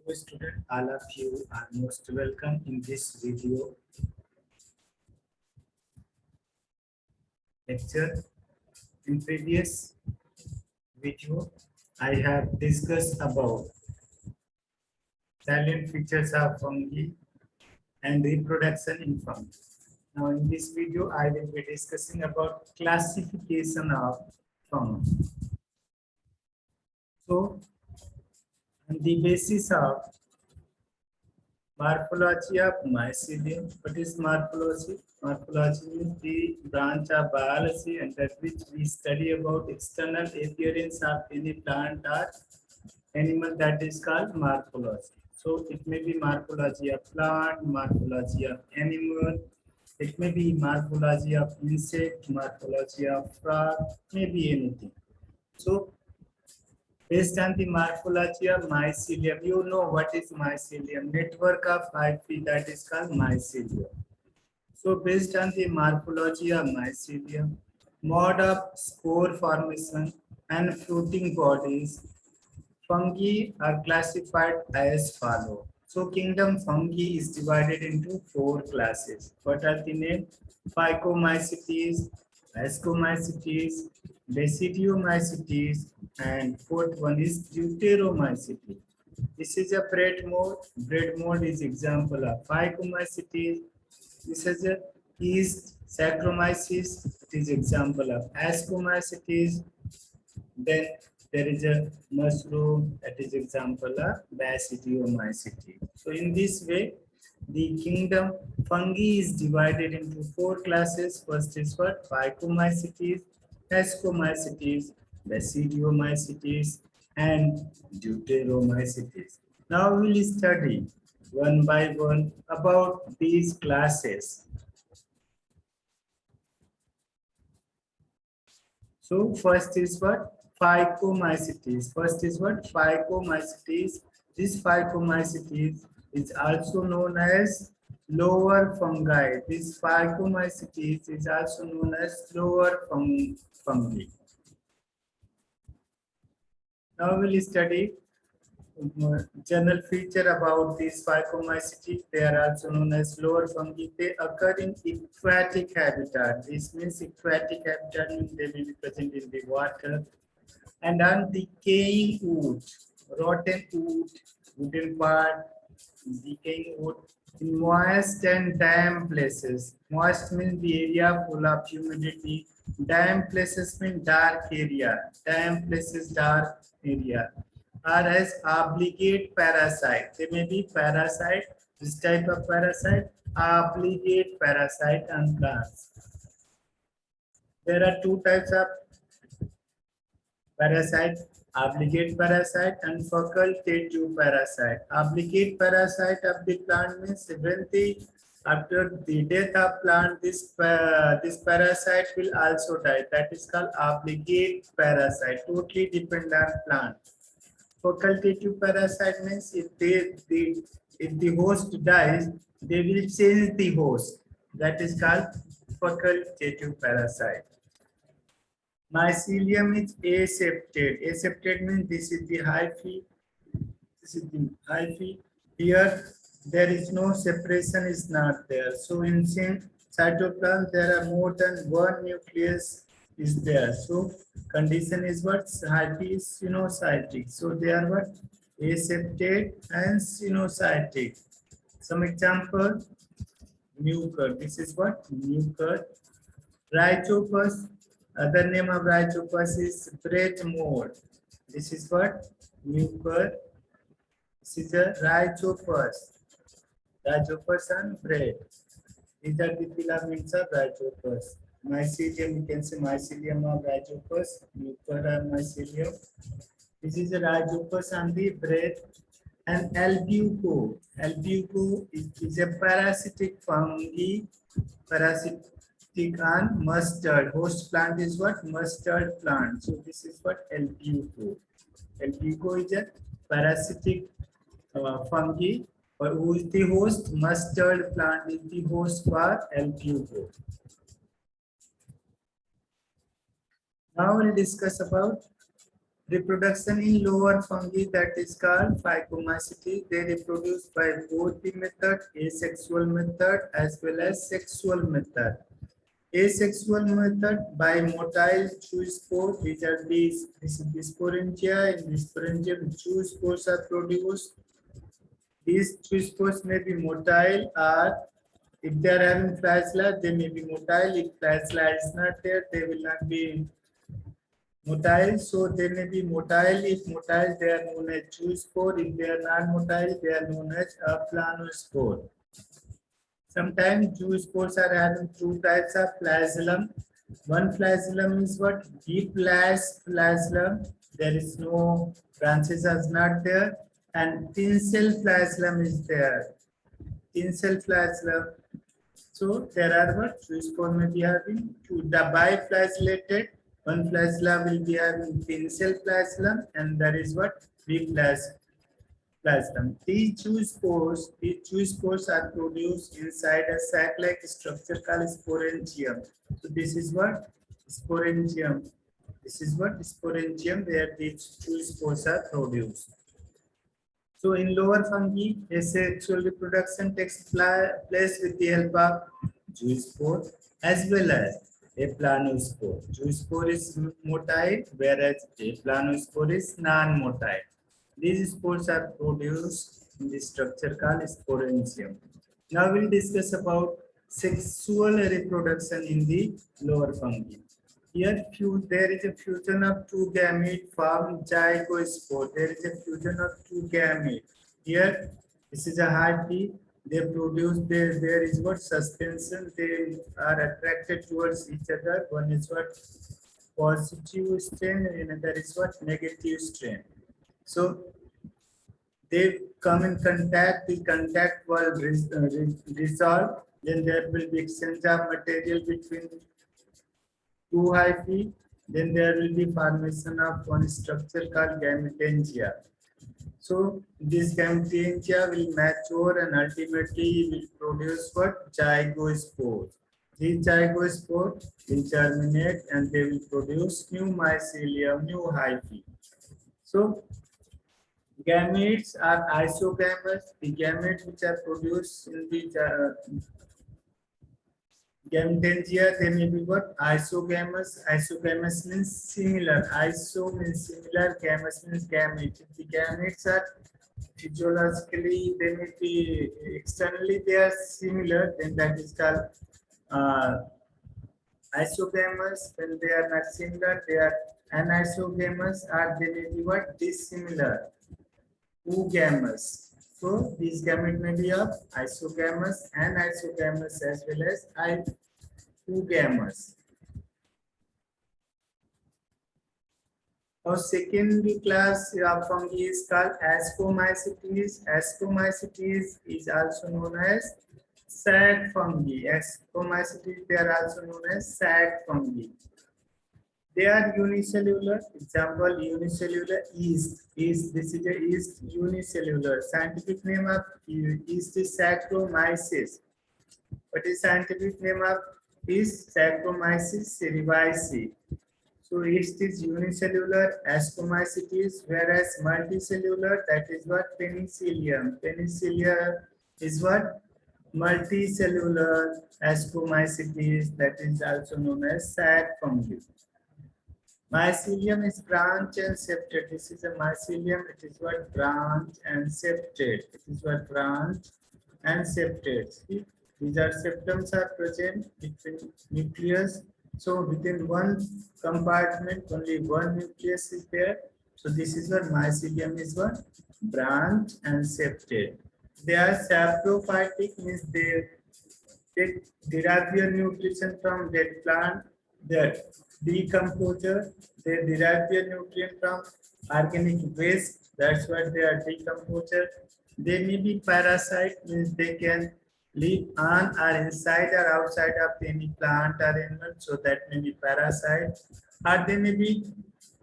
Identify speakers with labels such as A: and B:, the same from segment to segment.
A: Hello student, all of you are most welcome in this video lecture. In previous video, I have discussed about salient features of fungi and reproduction in fungi. Now in this video, I will be discussing about classification of fungi. So on the basis of morphology of mycelium. What is morphology? Morphology means the branch of biology under which we study about external appearance of any plant or animal, that is called morphology. So it may be morphology of plant, morphology of animal, it may be morphology of insect, morphology of frog, maybe anything. So based on the morphology of mycelium, you know what is mycelium? Network of hyphae, that is called mycelium. So based on the morphology of mycelium, mode of spore formation and fruiting bodies, fungi are classified as follow. So kingdom fungi is divided into 4 classes. What are the names? Phycomycetes, Ascomycetes, Basidiomycetes, and fourth one is Deuteromycetes. This is a bread mold. Bread mold is example of Phycomycetes. This is a yeast Saccharomyces. It is example of Ascomycetes. Then there is a mushroom, that is example of Basidiomycetes. So in this way, the kingdom fungi is divided into 4 classes. First is what? Phycomycetes, Ascomycetes, Basidiomycetes, and Deuteromycetes. Now we will study one by one about these classes. So first is what? Phycomycetes. First is what? Phycomycetes. This Phycomycetes is also known as lower fungi. This Phycomycetes is also known as lower fungi. Now we'll study general feature about these Phycomycetes. They are also known as lower fungi. They occur in aquatic habitat. This means aquatic habitat means they will be present in the water and on decaying wood, rotten wood, wooden part, decaying wood in moist and damp places. Moist means the area full of humidity. Damp places mean dark area. Damp places, dark area. Are as obligate parasite. They may be parasite. This type of parasite, obligate parasite on plants. There are 2 types of parasite, obligate parasite and facultative parasite. Obligate parasite of the plant means when after the death of plant, this parasite will also die. That is called obligate parasite. Totally depend on plant. Facultative parasite means if the host dies, they will change the host. That is called facultative parasite. Mycelium is aseptate. Aseptate means this is the hyphae. This is the hyphae. Here there is no separation, is not there. So in cytoplasm there are more than one nucleus is there. So condition is what? Hyphae is cytic. So they are what? Aseptate and cytic. Some example, mucor. This is what? Mucor. Rhizopus. Other name of Rhizopus is bread mold. This is what? Mucor. This is a Rhizopus. Rhizopus and bread. These are the filaments of Rhizopus. Mycelium, you can say mycelium of Rhizopus. Mucor and mycelium. This is a Rhizopus and the bread. And albuco. Albuco is a parasitic fungi. Parasitic on mustard. Host plant is what? Mustard plant. So this is what? Albuco. Albuco is a parasitic fungi. Or who is the host? Mustard plant is the host for albuco. Now we'll discuss about Reproduction in lower fungi, that is called phycomycetes. They reproduce by both the method, asexual method as well as sexual method. Asexual method by motile zoospore. These are these. This is the sporangia. In the sporangium, zoospores are produced. These zoospores may be motile, or if they are having flagella, they may be motile. If flagella is not there, they will not be motile. So they may be motile. If motile, they are known as zoospore. If they are not motile, they are known as planospore. Sometimes zoospores are having two types of flagellum. One flagellum is what? Deep flagellum. There is no branches are not there, and thin cell flagellum is there. Thin cell flagellum. So there are what? Zoospore may be having two. The biflagellated. One flagella will be having thin cell flagellum, and that is what? Deep flagellum. These zoospores are produced inside a sac-like structure called sporangium. So this is what? Sporangium. This is what? Sporangium, where these zoospores are produced. So in lower fungi, asexual reproduction takes place with the help of zoospore as well as a planospore. Zoospore is motile, whereas a planospore is non-motile. These spores are produced in the structure called sporangium. Now we'll discuss about sexual reproduction in the lower fungi. Here there is a fusion of two gametes form zygospore. There is a fusion of two gametes. Here this is a heartbeat. They produce there is what? Suspension. They are attracted towards each other. One is what? Positive strain, and another is what? Negative strain. So they come in contact, the contact will resolve, then there will be exchange of material between two hyphae, then there will be formation of one structure called gametangia. So this gametangia will mature and ultimately will produce what? Zygospores. These zygospores will germinate and they will produce new mycelium, new hyphae. So gametes are isogamous. The gametes which are produced in the gametangia, they may be what? Isogamous. Isogamous means similar. Iso means similar. Gamous means gamete. If the gametes are physiologically, they may be externally they are similar, then that is called isogamous. When they are not similar, they are anisogamous, or they may be what? Dissimilar. Oogamous. So these gamete may be of isogamous and isogamous as well as oogamous. Our second class of fungi is called Ascomycetes. Ascomycetes is also known as sac fungi. Ascomycetes, they are also known as sac fungi. They are unicellular. Example, unicellular yeast. This is a yeast unicellular. Scientific name of yeast is Saccharomyces. What is scientific name of yeast? Saccharomyces cerevisiae. So yeast is unicellular, Ascomycetes, whereas multicellular, that is what? Penicillium. Penicillium is what? Multicellular Ascomycetes, that is also known as sac fungi. Mycelium is branch and septate. This is a mycelium. It is what? Branch and septate. It is what? Branch and septate. See, these are septums are present between nucleus. So within one compartment, only one nucleus is there. So this is what mycelium is what? Branch and septate. They are saprophytic, means they derive their nutrition from dead plant. Their decomposer, they derive their nutrient from organic waste. That's what they are decomposer. They may be parasite, means they can live on or inside or outside of any plant or animal, so that may be parasite. Or they may be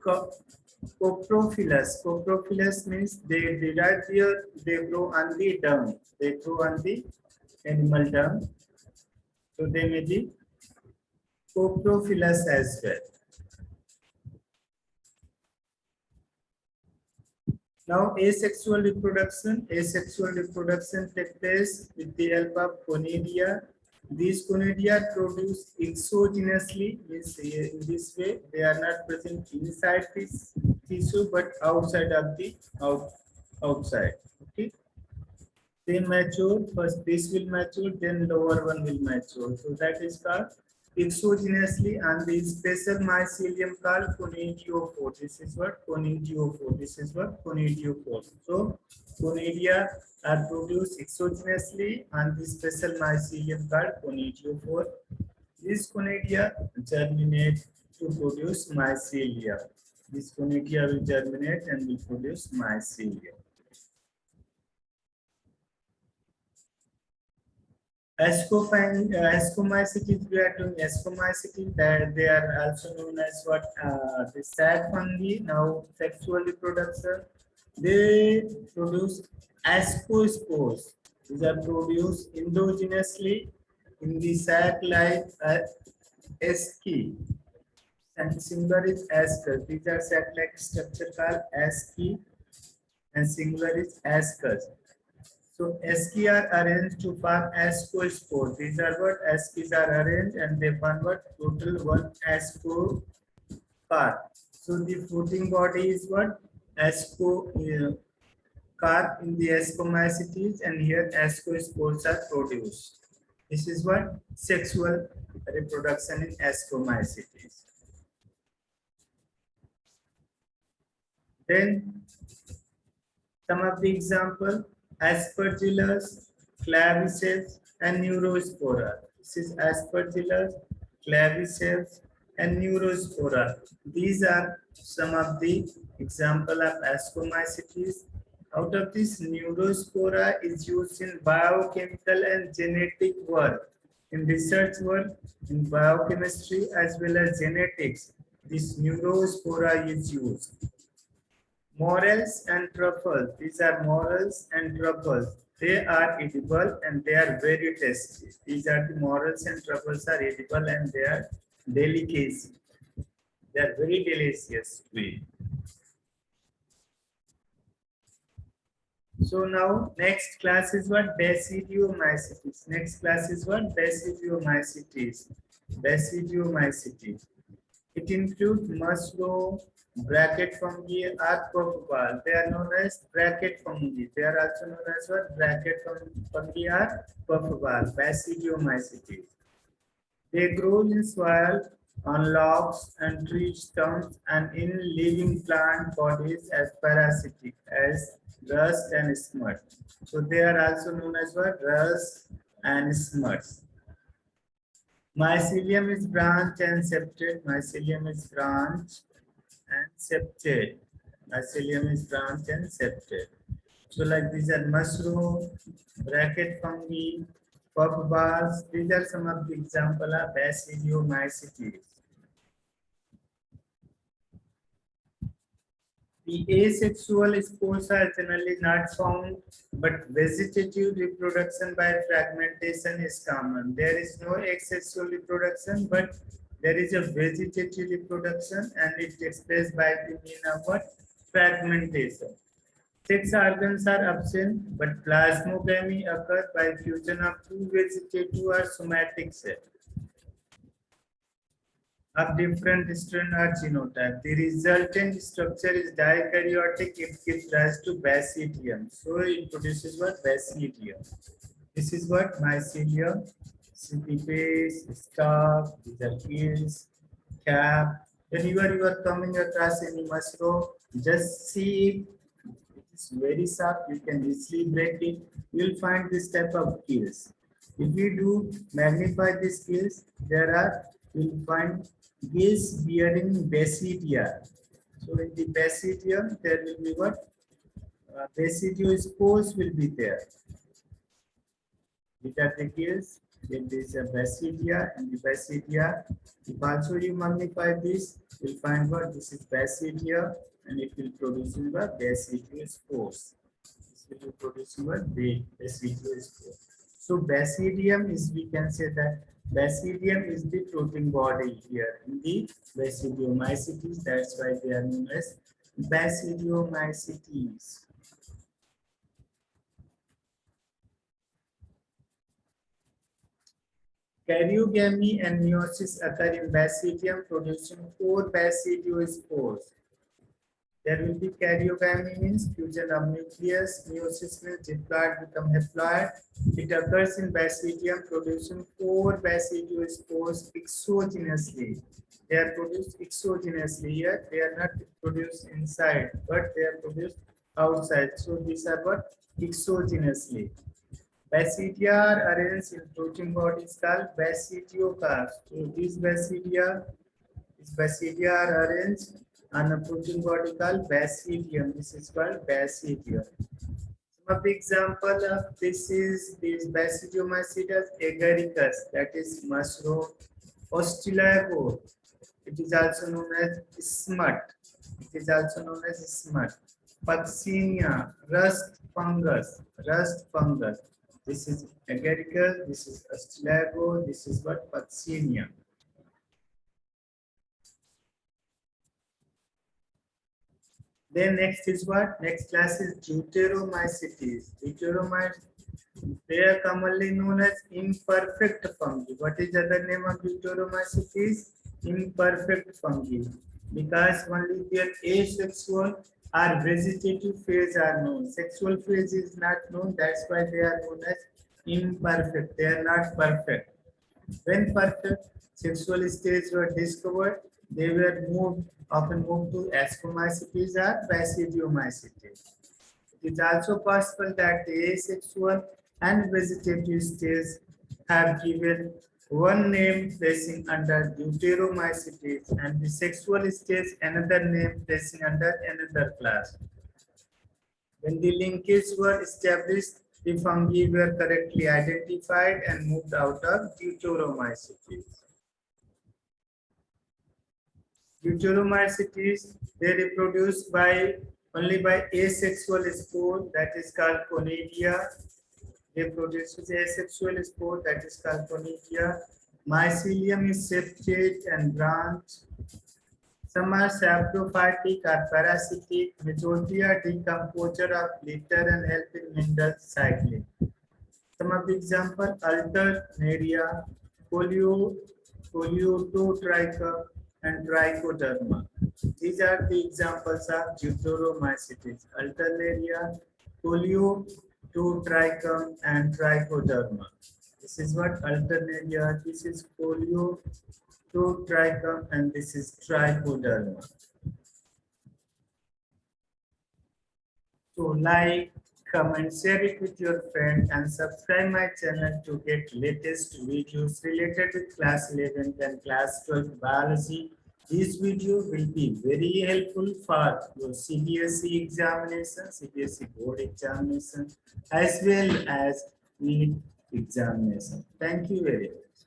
A: coprophilous. Coprophilous means they grow on the dung. They grow on the animal dung. So they may be coprophilous as well. Now, asexual reproduction. Asexual reproduction takes place with the help of conidia. These conidia produce exogenously, means in this way they are not present inside this tissue but outside of the outside. Okay. They mature first. This will mature, then lower one will mature. So that is called exogenously, and the special mycelium called conidiophore. This is what conidiophore. This is what conidiophore. So conidia are produced exogenously, and the special mycelium called conidiophore. These conidia germinate to produce mycelia. This conidia will germinate and will produce mycelia. Ascomycetes, we are doing ascomycetes, that they are also known as what the sad fungi. Now sexual reproduction, they produce ascospores. These are produced endogenously in the sac like asci, and singular is ascus. These are sac like structure called asci, and singular is ascus. So asci are arranged to form ascospore. These are what ascis are arranged and they form what total one ascospore. So the fruiting body is what ascospore in the ascomycetes, and here ascospores are produced. This is what sexual reproduction in ascomycetes. Then some of the example: Aspergillus, Claviceps, and Neurospora. This is Aspergillus, Claviceps, and Neurospora. These are some of the example of ascomycetes. Out of this, Neurospora is used in biochemical and genetic work, in research work, in biochemistry as well as genetics. This Neurospora is used. Morels and truffles. These are morels and truffles. They are edible and they are very tasty. These are the morels and truffles are edible and they are delicacy. They are very delicious to eat. So now next class is what? Basidiomycetes. Next class is what? Basidiomycetes. Basidiomycetes. It includes mushroom, bracket fungi, or puffball. They are known as bracket fungi. They are also known as what? Bracket fungi or puffball. Basidiomycetes. They grow in soil, on logs and tree stumps, and in living plant bodies as parasitic as rust and smut. So they are also known as what? Rust and smuts. Mycelium is branched and septate. Mycelium is branched and septate. Mycelium is branched and septate. So like these are mushroom, bracket fungi, puffballs. These are some of the example of Basidiomycetes. The asexual spores are generally not found, but vegetative reproduction by fragmentation is common. There is no asexual reproduction, but there is a vegetative reproduction, and it takes place by the means of what? Fragmentation. Sex organs are absent, but plasmogamy occurs by fusion of two vegetative or somatic cells of different strain or genotype. The resultant structure is dikaryotic. It gives rise to basidium. So it produces what? Basidium. This is what? Mycelium, base, stalk, these are gills, cap. Whenever you are coming across any mushroom, just see it. It is very sharp. You can easily break it. You will find this type of gills. If you do magnify these gills, you will find gills bearing basidia. So in the basidium, there will be what? Basidiospores will be there. These are the gills. Then there is a basidia, and the basidia. If also you magnify this, you will find what? This is basidia, and it will produce what? Basidiospores. This will be producing what? Basidiospores. So basidium is, we can say that basidium is the fruiting body here in the Basidiomycetes. That's why they are known as Basidiomycetes. Karyogamy and meiosis occur in Basidium, producing 4 basidiospores. There will be karyogamy means fusion of nucleus, meiosis means diploid become haploid. It occurs in Basidium, producing 4 basidiospores exogenously. They are produced exogenously here. They are not produced inside, but they are produced outside. So these are what? Exogenously. Basidia are arranged in protein bodies called basidiocarps. So these basidia are arranged on a protein body called basidium. This is called basidium. Some of the example of this is these basidiomycetes agaricus, that is mushroom. Ostilago, it is also known as smut. It is also known as smut. Puccinia, rust fungus. Rust fungus. This is agaricus. This is Ostilago. This is what Puccinia. Then next is what? Next class is Deuteromycetes. They are commonly known as imperfect fungi. What is the other name of Deuteromycetes? Imperfect fungi. Because only their asexual or vegetative phase are known. Sexual phase is not known. That's why they are known as imperfect. They are not perfect. When perfect sexual stages were discovered, they were often moved to Ascomycetes or Basidiomycetes. It is also possible that the asexual and vegetative stages have given one name placing under Deuteromycetes and the sexual stage another name placing under another class. When the linkages were established, the fungi were correctly identified and moved out of Deuteromycetes. Deuteromycetes, they reproduce only by asexual spore, that is called conidia. They produce asexual spore, that is called conidia. Mycelium is septate and branched. Some are saprophytic or parasitic. Majority are decomposer of litter and help in mineral cycling. Some of the example: Alternaria, Poliototrichum, and Trichoderma. These are the examples of Deuteromycetes: Alternaria, Poliototrichum, and Trichoderma. This is what Alternaria. This is Poliototrichum, and this is Trichoderma. So like, comment, share it with your friend, and subscribe my channel to get latest videos related with class 11th and class 12 biology. This video will be very helpful for your CBSE examination, CBSE board examination, as well as NEET examination. Thank you very much.